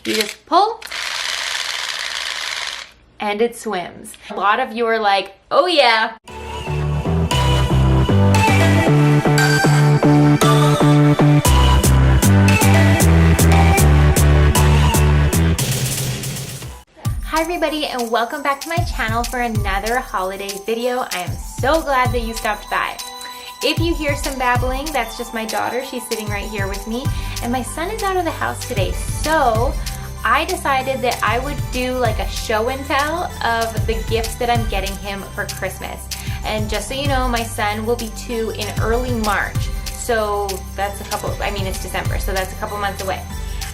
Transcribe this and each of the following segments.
You just pull and it swims. A lot of you are like, oh yeah. Hi everybody, and welcome back to my channel for another holiday video. I am so glad that you stopped by. If you hear some babbling, that's just my daughter. She's sitting right here with me, and my son is out of the house today, so I decided that I would do like a show and tell of the gifts that I'm getting him for Christmas. And just so you know, my son will be 2 in early March, so that's it's December, so that's a couple months away.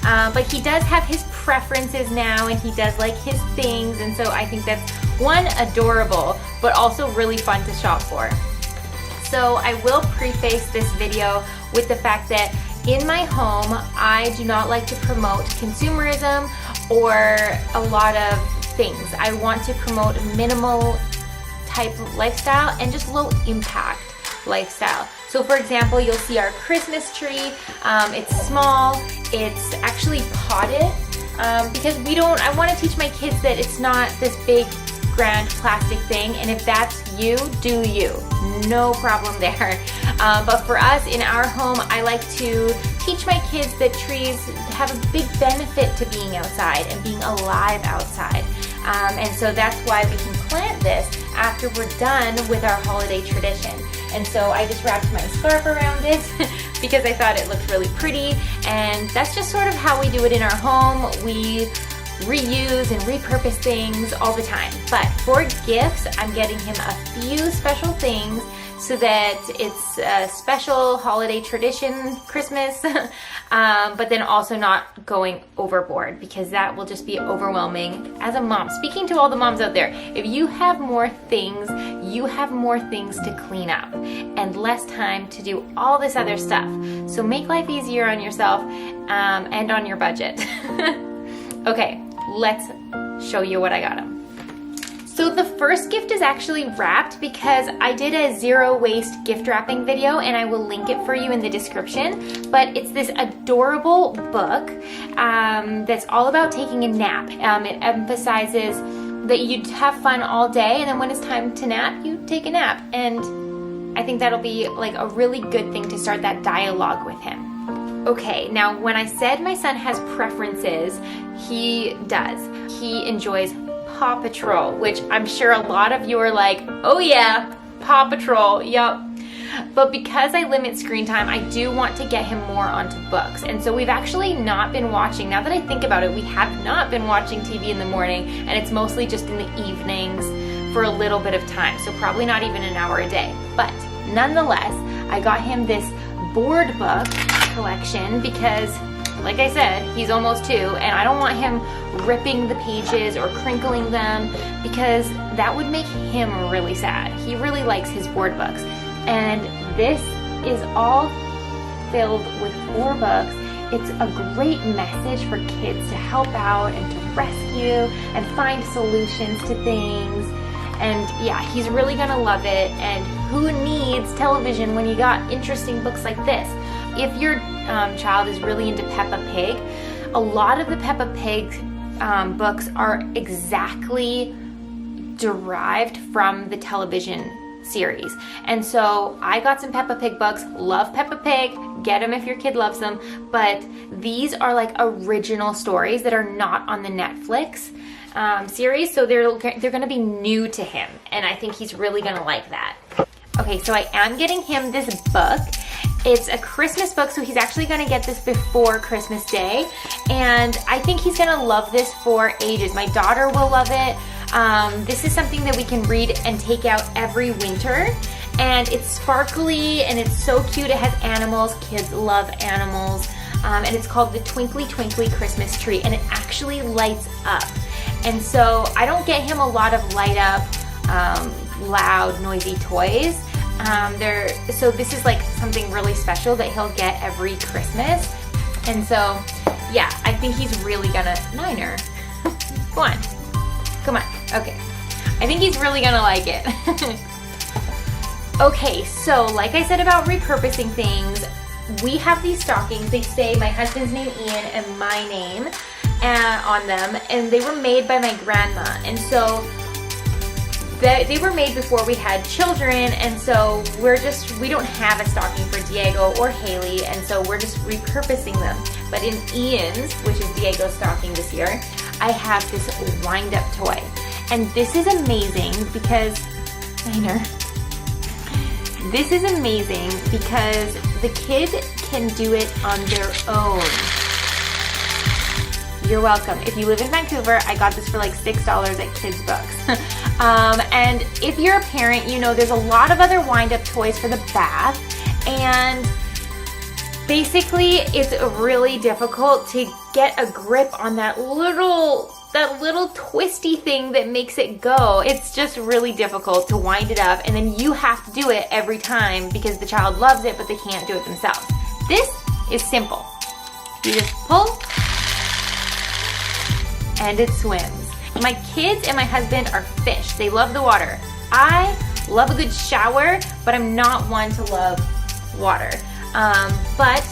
But he does have his preferences now, and he does like his things, and so I think that's one, adorable, but also really fun to shop for. So I will preface this video with the fact that in my home, I do not like to promote consumerism or a lot of things. I want to promote minimal type of lifestyle and just low impact lifestyle. So for example, you'll see our Christmas tree. It's small, it's actually potted because I want to teach my kids that it's not this big grand plastic thing, and if that's you, do you. No problem there. But for us in our home, I like to teach my kids that trees have a big benefit to being outside and being alive outside. And so that's why we can plant this after we're done with our holiday tradition. And so I just wrapped my scarf around it because I thought it looked really pretty, and that's just sort of how we do it in our home. We reuse and repurpose things all the time. But for gifts, I'm getting him a few special things so that it's a special holiday tradition, Christmas, but then also not going overboard, because that will just be overwhelming as a mom. Speaking to all the moms out there, if you have more things, you have more things to clean up and less time to do all this other stuff. So make life easier on yourself and on your budget. Okay, let's show you what I got him. So the first gift is actually wrapped because I did a zero waste gift wrapping video, and I will link it for you in the description. But it's this adorable book that's all about taking a nap. It emphasizes that you have fun all day, and then when it's time to nap, you take a nap. And I think that'll be like a really good thing to start that dialogue with him. Okay, now when I said my son has preferences, he does. He enjoys Paw Patrol, which I'm sure a lot of you are like, oh yeah, Paw Patrol, yup. But because I limit screen time, I do want to get him more onto books. And so we've actually not been watching, now that I think about it, we have not been watching TV in the morning, and it's mostly just in the evenings for a little bit of time, so probably not even an hour a day. But nonetheless, I got him this board book collection because, like I said, he's almost 2, and I don't want him ripping the pages or crinkling them because that would make him really sad. He really likes his board books, and this is all filled with 4 books. It's a great message for kids to help out and to rescue and find solutions to things. And yeah, he's really gonna love it. And who needs television when you got interesting books like this? If your child is really into Peppa Pig, a lot of the Peppa Pig books are exactly derived from the television series. And so I got some Peppa Pig books, love Peppa Pig, get them if your kid loves them, but these are like original stories that are not on the Netflix series, so they're gonna be new to him, and I think he's really gonna like that. Okay, so I am getting him this book. It's a Christmas book, so he's actually gonna get this before Christmas Day, and I think he's gonna love this for ages. My daughter will love it. This is something that we can read and take out every winter, and it's sparkly and it's so cute. It has animals. Kids love animals, and it's called the Twinkly Twinkly Christmas Tree, and it actually lights up. And so I don't get him a lot of light up, loud, noisy toys. So this is like something really special that he'll get every Christmas. And so, yeah, I think he's really gonna, Niner, come on, okay. I think he's really gonna like it. Okay, so like I said about repurposing things, we have these stockings. They say my husband's name Ian and my name. on them, and they were made by my grandma. And so they were made before we had children, and so we don't have a stocking for Diego or Haley, and so we're just repurposing them. But in Ian's, which is Diego's stocking this year, I have this wind-up toy. And this is amazing because, this is amazing because the kid can do it on their own. You're welcome. If you live in Vancouver, I got this for like $6 at Kids Books. And if you're a parent, you know there's a lot of other wind-up toys for the bath, and basically it's really difficult to get a grip on that little twisty thing that makes it go. It's just really difficult to wind it up, and then you have to do it every time because the child loves it but they can't do it themselves. This is simple. You just pull and it swims. My kids and my husband are fish. They love the water. I love a good shower, but I'm not one to love water. But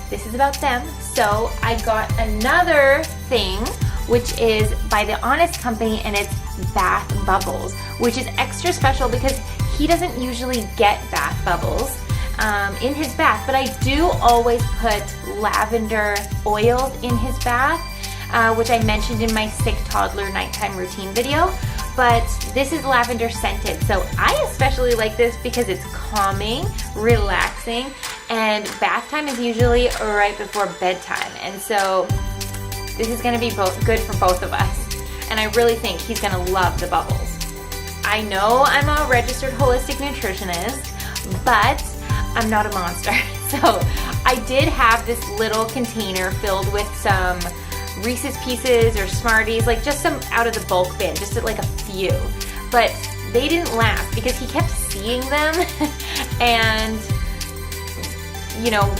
this is about them. So I got another thing, which is by The Honest Company, and it's bath bubbles, which is extra special because he doesn't usually get bath bubbles in his bath, but I do always put lavender oils in his bath, which I mentioned in my sick toddler nighttime routine video. But this is lavender scented, so I especially like this because it's calming, relaxing, and bath time is usually right before bedtime, and so this is going to be good for both of us, and I really think he's going to love the bubbles. I know I'm a registered holistic nutritionist, but I'm not a monster. So I did have this little container filled with some Reese's Pieces or Smarties, like just some out of the bulk bin, just like a few. But they didn't last because he kept seeing them and, you know,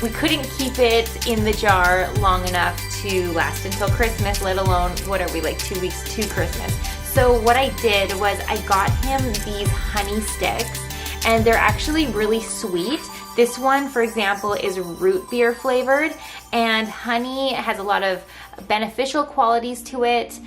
we couldn't keep it in the jar long enough to last until Christmas, let alone, what are we, like 2 weeks to Christmas. So what I did was I got him these honey sticks, and they're actually really sweet. This one, for example, is root beer flavored, and honey has a lot of beneficial qualities to it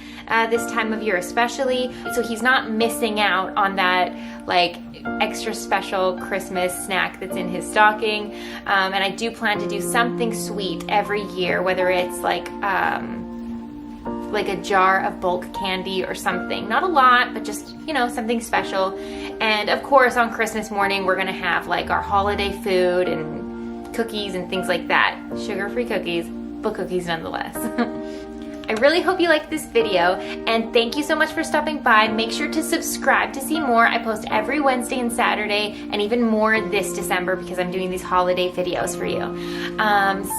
this time of year especially. So he's not missing out on that like extra special Christmas snack that's in his stocking. And I do plan to do something sweet every year, whether it's like a jar of bulk candy or something. Not a lot, but just, you know, something special. And of course on Christmas morning we're gonna have like our holiday food and cookies and things like that. Sugar-free cookies, but cookies nonetheless. I really hope you liked this video, and thank you so much for stopping by. Make sure to subscribe to see more. I post every Wednesday and Saturday, and even more this December because I'm doing these holiday videos for you.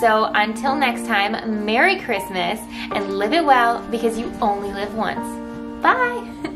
So until next time, Merry Christmas, and live it well because you only live once. Bye!